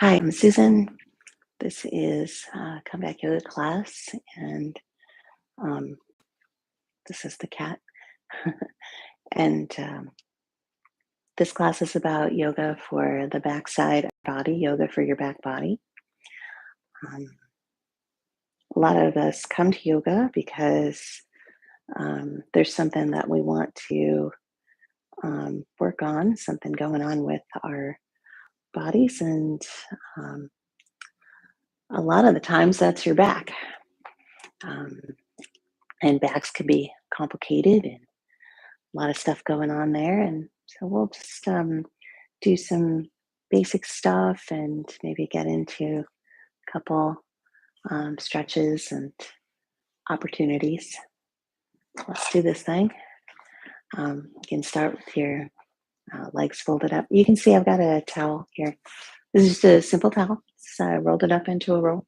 Hi, I'm Susan. This is Comeback Yoga class, and um, this is the cat. and this class is about yoga for the backside body, yoga for your back body. Um, a lot of us come to yoga because there's something that we want to work on, something going on with our bodies, and um, a lot of the times that's your back. Um, and backs can be complicated and a lot of stuff going on there. And so we'll just do some basic stuff and maybe get into a couple stretches and opportunities. Let's do this thing. You can start with your legs folded up. You can see I've got a towel here. This is just a simple towel. I rolled it up into a roll,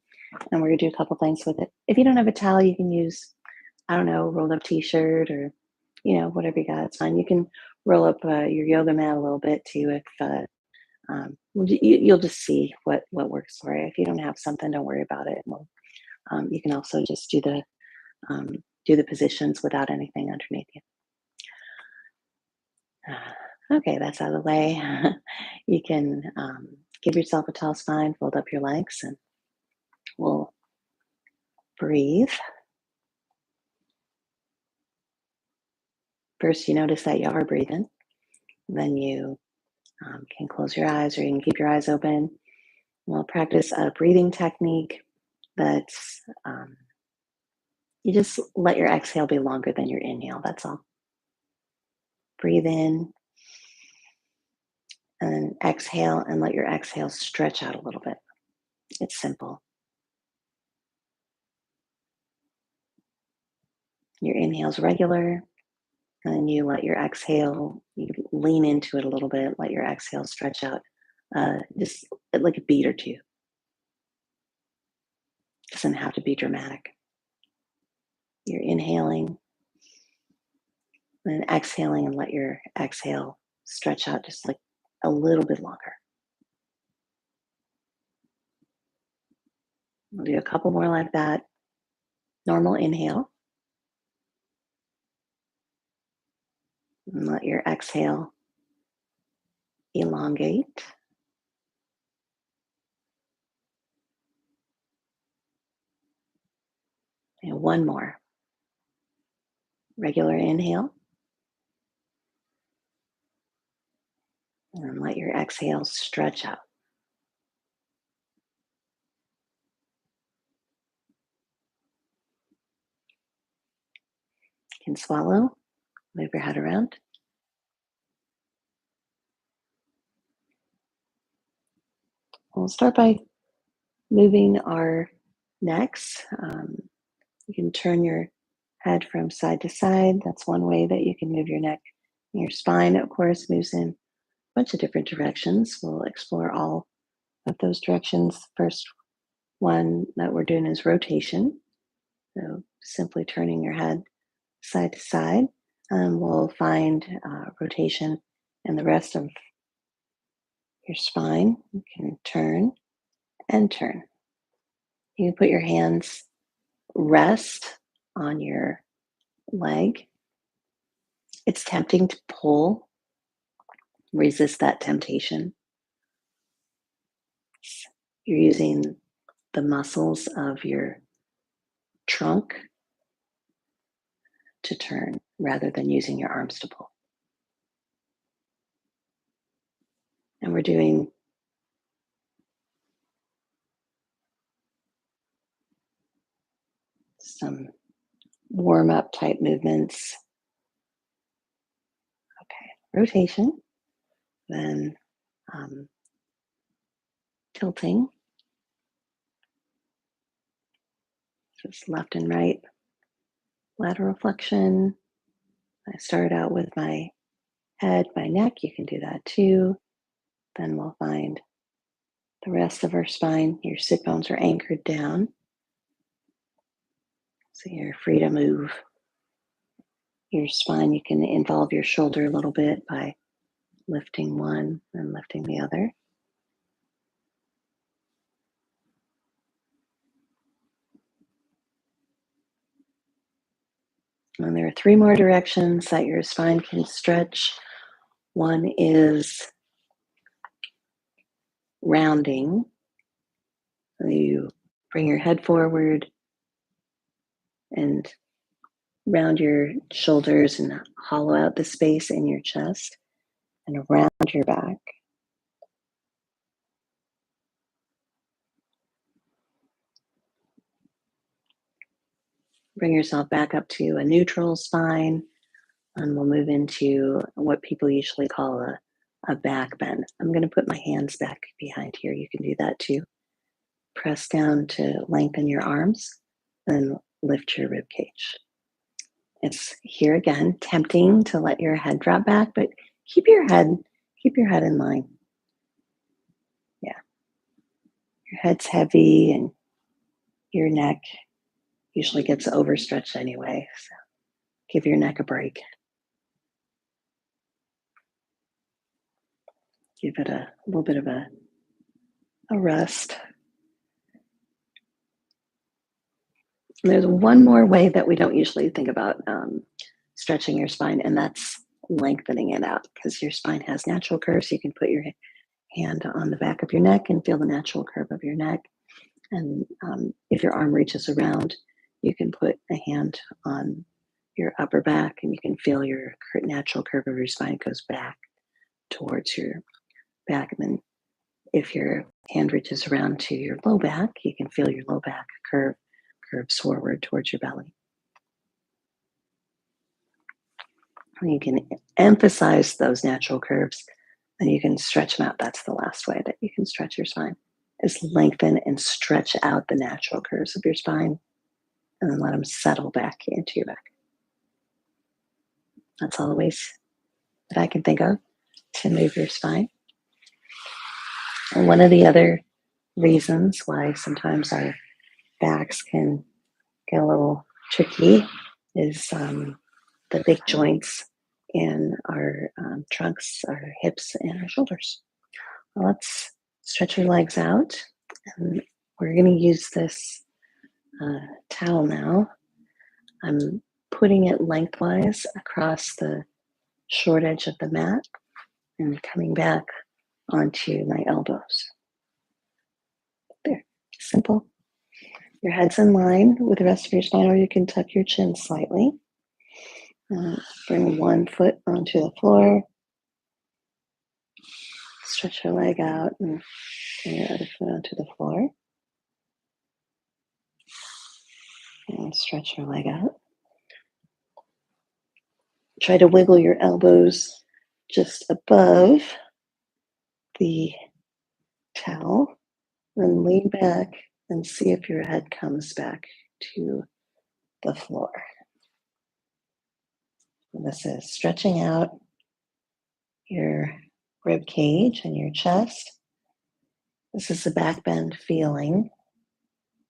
and we're gonna do a couple things with it. If you don't have a towel, you can use, I don't know, rolled up t-shirt or whatever you got. It's fine. You can roll up your yoga mat a little bit too if you'll just see what works for you. If you don't have something, don't worry about it. Well, you can also just um, do the positions without anything underneath you. Okay, that's out of the way. You can give yourself a tall spine, fold up your legs, and we'll breathe. First, you notice that you are breathing. Then you can close your eyes or you can keep your eyes open. We'll practice a breathing technique that's you just let your exhale be longer than your inhale. That's all. Breathe in and exhale and let your exhale stretch out a little bit. It's simple. Your inhale's regular, and then you let your exhale, you lean into it a little bit, let your exhale stretch out just like a beat or two. Doesn't have to be dramatic. You're inhaling and then exhaling and let your exhale stretch out just like a little bit longer. We'll do a couple more like that. Normal inhale. And let your exhale elongate. And one more. Regular inhale. And let your exhale stretch out. You can swallow, move your head around. We'll start by moving our necks. You can turn your head from side to side. That's one way that you can move your neck. Your spine, of course, moves in a bunch of different directions. We'll explore all of those directions. First one that we're doing is rotation. So simply turning your head side to side. We'll find rotation in the rest of your spine. You can turn and turn. You can put your hands rest on your leg. It's tempting to pull. Resist that temptation. You're using the muscles of your trunk to turn rather than using your arms to pull. And we're doing some warm up type movements. Okay, rotation, then um, tilting, just left and right, lateral flexion. I start out with my head, my neck. You can do that too. Then we'll find the rest of our spine. Your sit bones are anchored down. So you're free to move your spine. You can involve your shoulder a little bit by lifting one and lifting the other. And there are three more directions that your spine can stretch. One is rounding. So you bring your head forward and round your shoulders and hollow out the space in your chest and around your back. Bring yourself back up to a neutral spine, and we'll move into what people usually call a back bend. I'm going to put my hands back behind here. You can do that too. Press down to lengthen your arms and lift your rib cage. It's here again, tempting to let your head drop back, but keep your head in line. Yeah. Your head's heavy and your neck usually gets overstretched anyway. So give your neck a break. Give it a little bit of a rest. And there's one more way that we don't usually think about stretching your spine, and that's lengthening it out because your spine has natural curves. You can put your hand on the back of your neck and feel the natural curve of your neck. And if your arm reaches around, you can put a hand on your upper back and you can feel your natural curve of your spine goes back towards your back. And then if your hand reaches around to your low back, you can feel your low back curves forward towards your belly. And you can emphasize those natural curves and you can stretch them out. That's the last way that you can stretch your spine is lengthen and stretch out the natural curves of your spine and then let them settle back into your back. That's all the ways that I can think of to move your spine. And one of the other reasons why sometimes our backs can get a little tricky is the big joints in our trunks, our hips, and our shoulders. Well, let's stretch your legs out. And we're going to use this towel now. I'm putting it lengthwise across the short edge of the mat and coming back onto my elbows. There, simple. Your head's in line with the rest of your spine, or you can tuck your chin slightly. Bring one foot onto the floor. Stretch your leg out and bring your other foot onto the floor. And stretch your leg out. Try to wiggle your elbows just above the towel. Then lean back and see if your head comes back to the floor. And this is stretching out your rib cage and your chest. This is the back bend feeling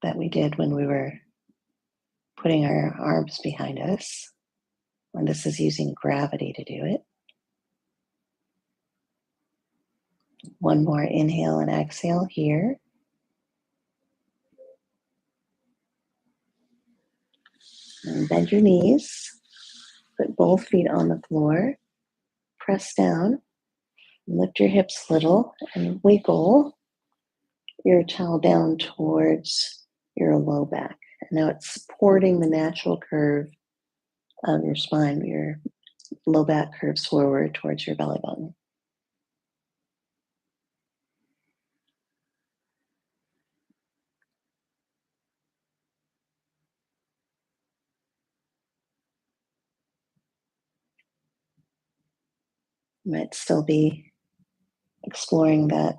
that we did when we were putting our arms behind us. And this is using gravity to do it. One more inhale and exhale here. And bend your knees. Put both feet on the floor. Press down. Lift your hips a little and wiggle your towel down towards your low back. And now it's supporting the natural curve of your spine. Your low back curves forward towards your belly button. You might still be exploring that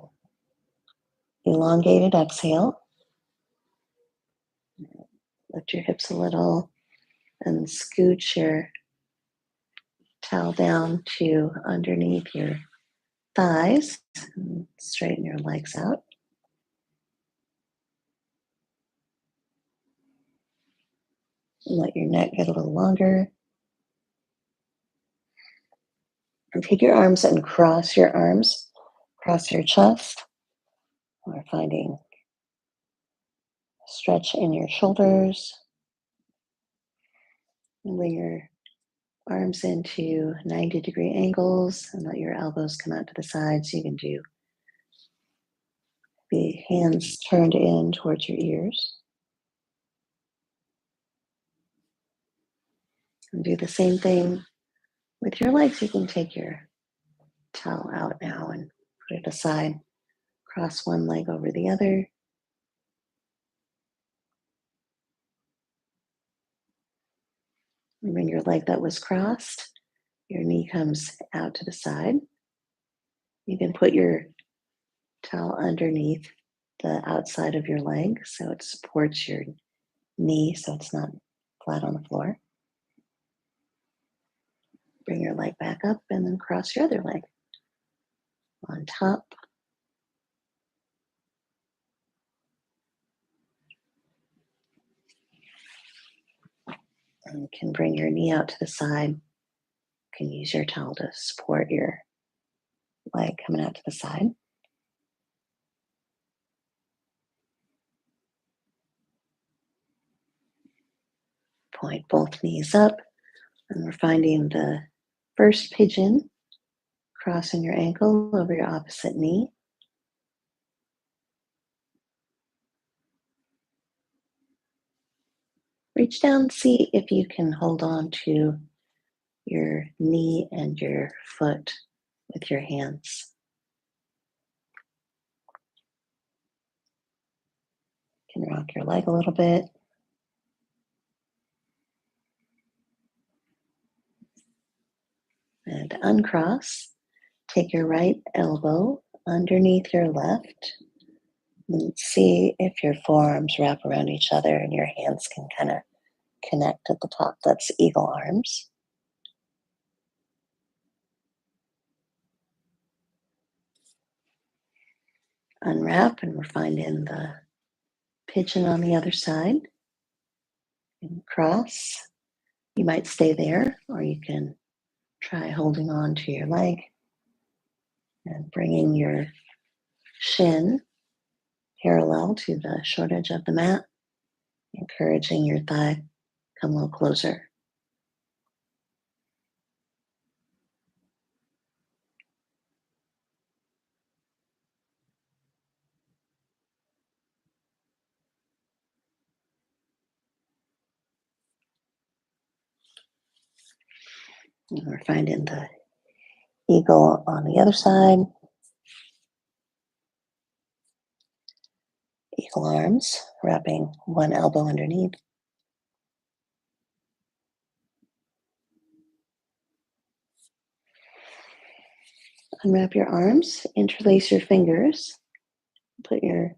elongated exhale. Lift your hips a little and scooch your towel down to underneath your thighs. And straighten your legs out. Let your neck get a little longer. And take your arms and cross your arms, cross your chest. We're finding stretch in your shoulders. And bring your arms into 90-degree angles and let your elbows come out to the side so you can do the hands turned in towards your ears. And do the same thing with your legs. You can take your towel out now and put it aside. Cross one leg over the other. And bring your leg that was crossed. Your knee comes out to the side. You can put your towel underneath the outside of your leg so it supports your knee so it's not flat on the floor. Bring your leg back up and then cross your other leg on top. And you can bring your knee out to the side. You can use your towel to support your leg coming out to the side. Point both knees up, and we're finding the first pigeon, crossing your ankle over your opposite knee. Reach down, see if you can hold on to your knee and your foot with your hands. You can rock your leg a little bit. And uncross. Take your right elbow underneath your left. And see if your forearms wrap around each other and your hands can kind of connect at the top. That's eagle arms. Unwrap, and we're finding the pigeon on the other side. And cross. You might stay there, or you can try holding on to your leg and bringing your shin parallel to the short edge of the mat, encouraging your thigh come a little closer. And we're finding the eagle on the other side. Eagle arms, wrapping one elbow underneath. Unwrap your arms, interlace your fingers, put your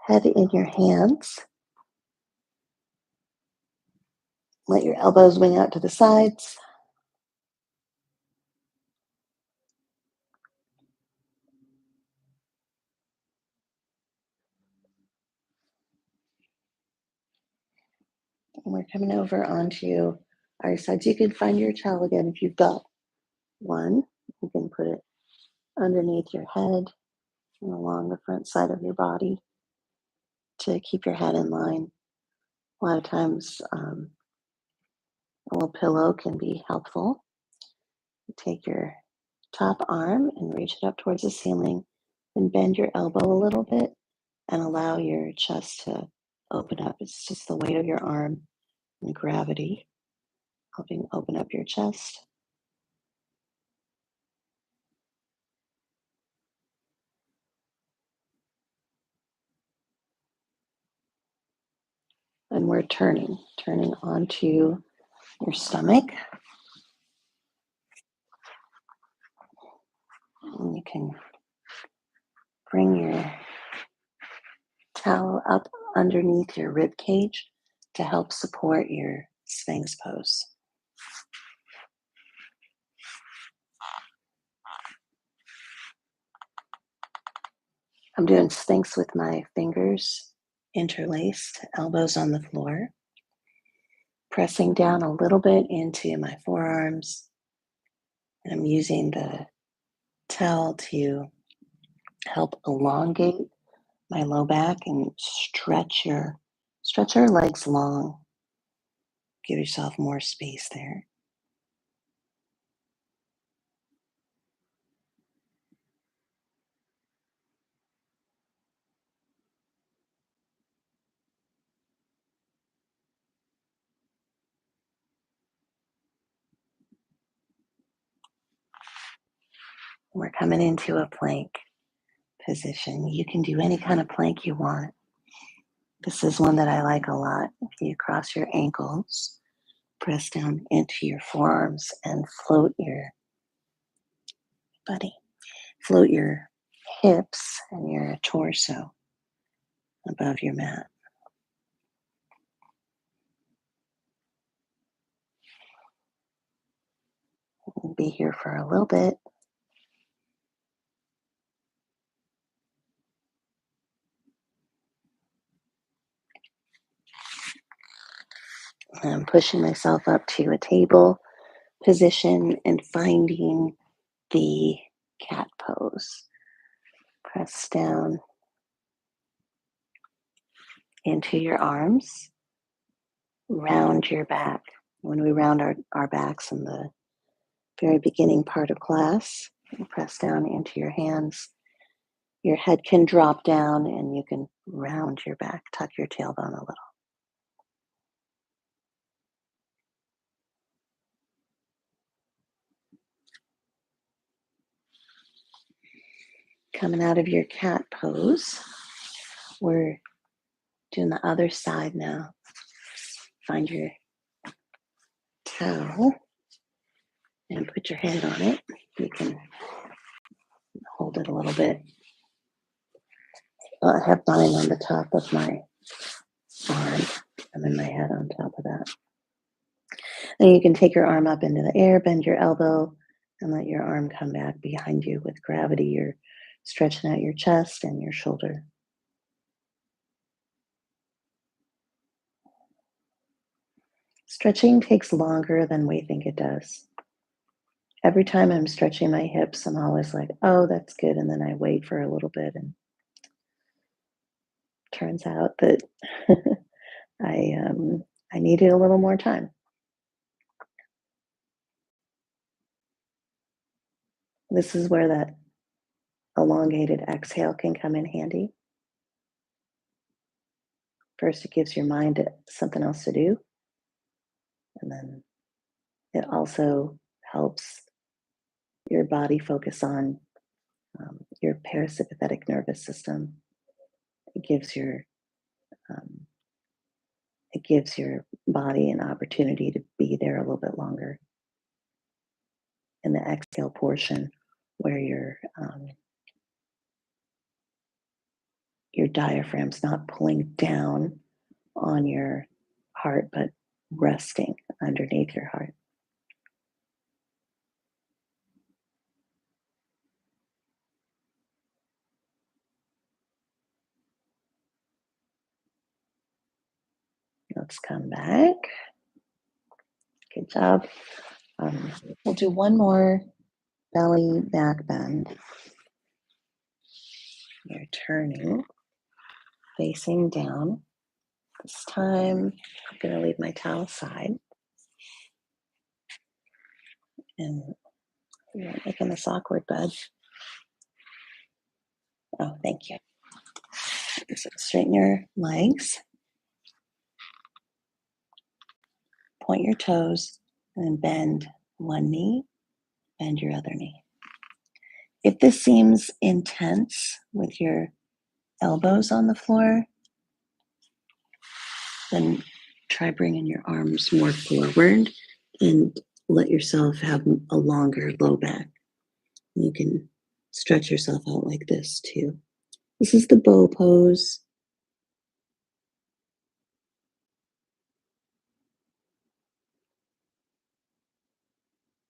head in your hands. Let your elbows wing out to the sides. And we're coming over onto our sides. You can find your towel again if you've got one. You can put it underneath your head and along the front side of your body to keep your head in line. A lot of times, a little pillow can be helpful. Take your top arm and reach it up towards the ceiling, and bend your elbow a little bit and allow your chest to open up. It's just the weight of your arm and gravity helping open up your chest. And we're turning onto your stomach. And you can bring your towel up underneath your rib cage to help support your Sphinx pose. I'm doing Sphinx with my fingers interlaced, elbows on the floor, pressing down a little bit into my forearms. And I'm using the towel to help elongate my low back and stretch your legs long. Give yourself more space there. We're coming into a plank position. You can do any kind of plank you want. This is one that I like a lot. If you cross your ankles, press down into your forearms and buddy, float your hips and your torso above your mat. We'll be here for a little bit. I'm pushing myself up to a table position and finding the cat pose. Press down into your arms, round your back. When we round our backs in the very beginning part of class, you press down into your hands. Your head can drop down and you can round your back, tuck your tailbone a little. Coming out of your cat pose, we're doing the other side now. Find your towel and put your head on it. You can hold it a little bit. I have mine on the top of my arm and then my head on top of that. Then you can take your arm up into the air, bend your elbow, and let your arm come back behind you with gravity. You're stretching out your chest and your shoulder. Stretching takes longer than we think it does. Every time I'm stretching my hips, I'm always like, oh, that's good. And then I wait for a little bit, and turns out that I needed a little more time. This is where that elongated exhale can come in handy. First, it gives your mind something else to do, and then it also helps your body focus on your parasympathetic nervous system. It gives your um, it gives your body an opportunity to be there a little bit longer. In the exhale portion, where your diaphragm's not pulling down on your heart, but resting underneath your heart. Let's come back. Good job. We'll do one more belly back bend. You're turning, facing down. This time, I'm going to leave my towel side. And you're making this awkward, bud. Oh, thank you. So straighten your legs, point your toes, and bend one knee, bend your other knee. If this seems intense with your elbows on the floor, then try bringing your arms more forward and let yourself have a longer low back. You can stretch yourself out like this too. This is the bow pose.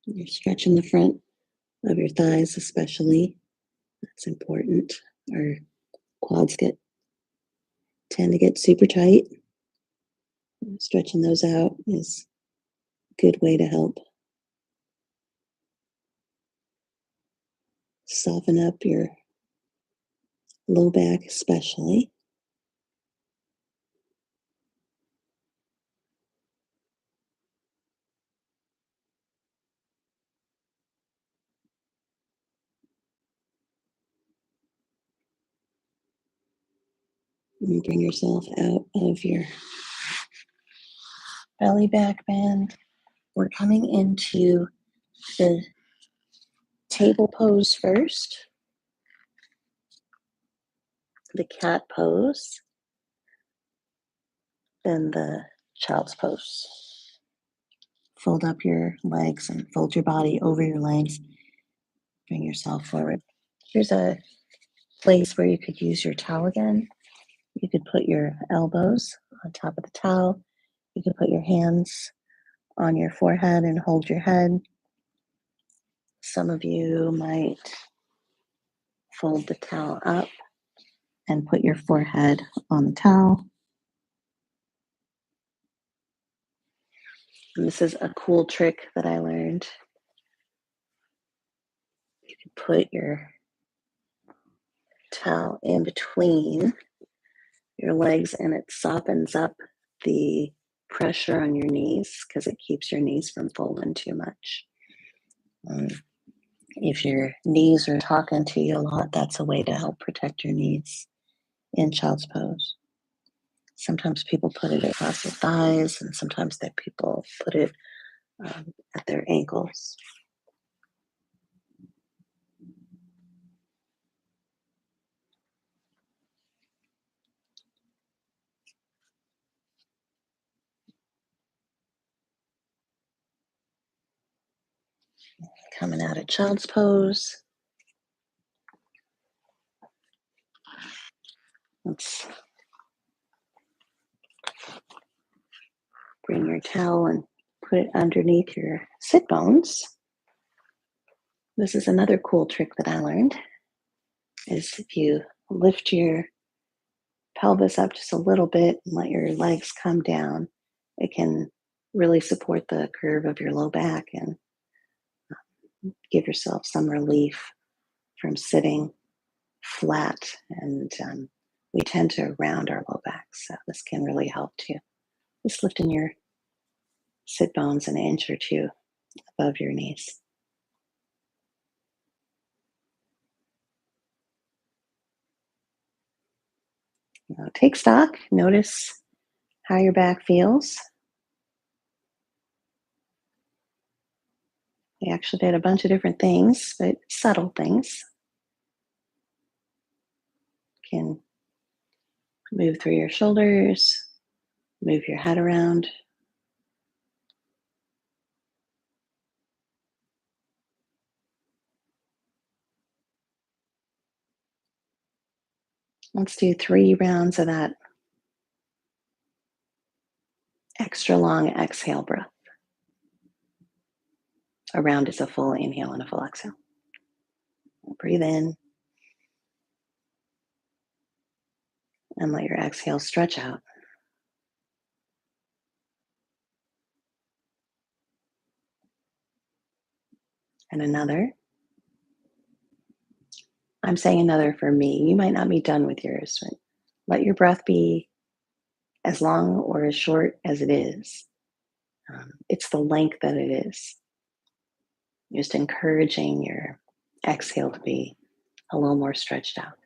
You're stretching the front of your thighs, especially. That's important. Our quads tend to get super tight. Stretching those out is a good way to help soften up your low back, especially. And bring yourself out of your belly back bend. We're coming into the table pose first, the cat pose, then the child's pose. Fold up your legs and fold your body over your legs. Bring yourself forward. Here's a place where you could use your towel again. You could put your elbows on top of the towel. You could put your hands on your forehead and hold your head. Some of you might fold the towel up and put your forehead on the towel. And this is a cool trick that I learned. You can put your towel in between your legs and it softens up the pressure on your knees because it keeps your knees from folding too much. If your knees are talking to you a lot, that's a way to help protect your knees in child's pose. Sometimes people put it across their thighs, and sometimes that people put it at their ankles. Coming out of child's pose. Let's bring your towel and put it underneath your sit bones. This is another cool trick that I learned, is if you lift your pelvis up just a little bit and let your legs come down, it can really support the curve of your low back and give yourself some relief from sitting flat. And we tend to round our low back, so this can really help too. Just lifting your sit bones an inch or two above your knees. Now, take stock, notice how your back feels. We actually did a bunch of different things, but subtle things. Can move through your shoulders, move your head around. Let's do 3 rounds of that extra long exhale breath. A round is a full inhale and a full exhale. Breathe in and let your exhale stretch out. And another. I'm saying another for me. You might not be done with yours, but let your breath be as long or as short as it is. It's the length that it is. Just encouraging your exhale to be a little more stretched out.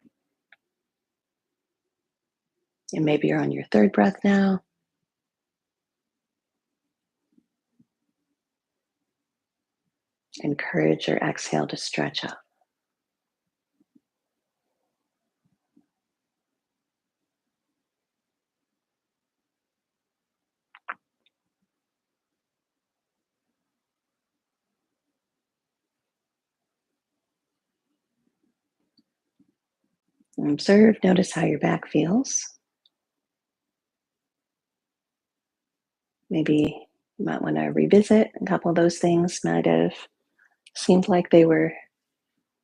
And maybe you're on your 3rd breath now. Encourage your exhale to stretch out. And observe, notice how your back feels. Maybe you might want to revisit a couple of those things. Might have seemed like they were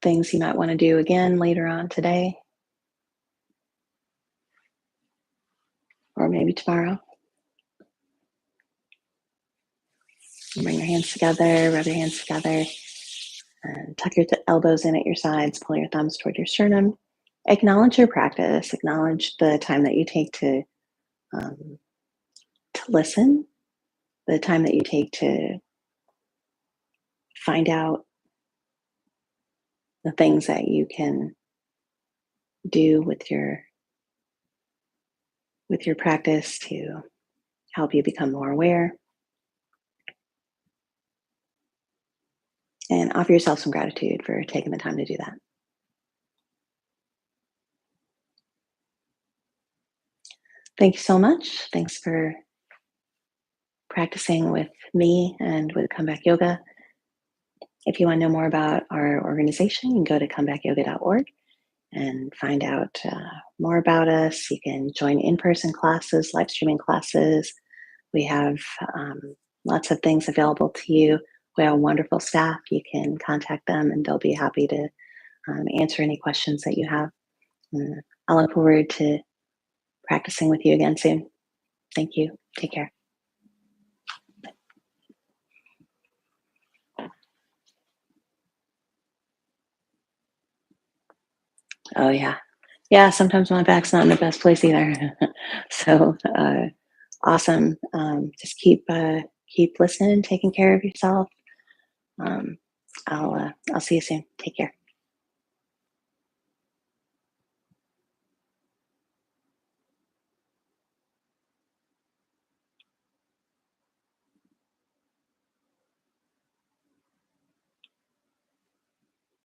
things you might want to do again later on today, or maybe tomorrow. Bring your hands together, rub your hands together, and tuck your elbows in at your sides, pull your thumbs toward your sternum. Acknowledge your practice, acknowledge the time that you take to listen, the time that you take to find out the things that you can do with your with your practice to help you become more aware and offer yourself some gratitude for taking the time to do that. Thank you so much. Thanks for practicing with me and with Comeback Yoga. If you want to know more about our organization, you can go to comebackyoga.org and find out more about us. You can join in person classes, live streaming classes. We have um, lots of things available to you. We have a wonderful staff. You can contact them and they'll be happy to answer any questions that you have. And I look forward to practicing with you again soon. Thank you. Take care. Oh, yeah. Yeah, sometimes my back's not in the best place either. So, awesome. Just keep listening, taking care of yourself. Um, I'll see you soon. Take care.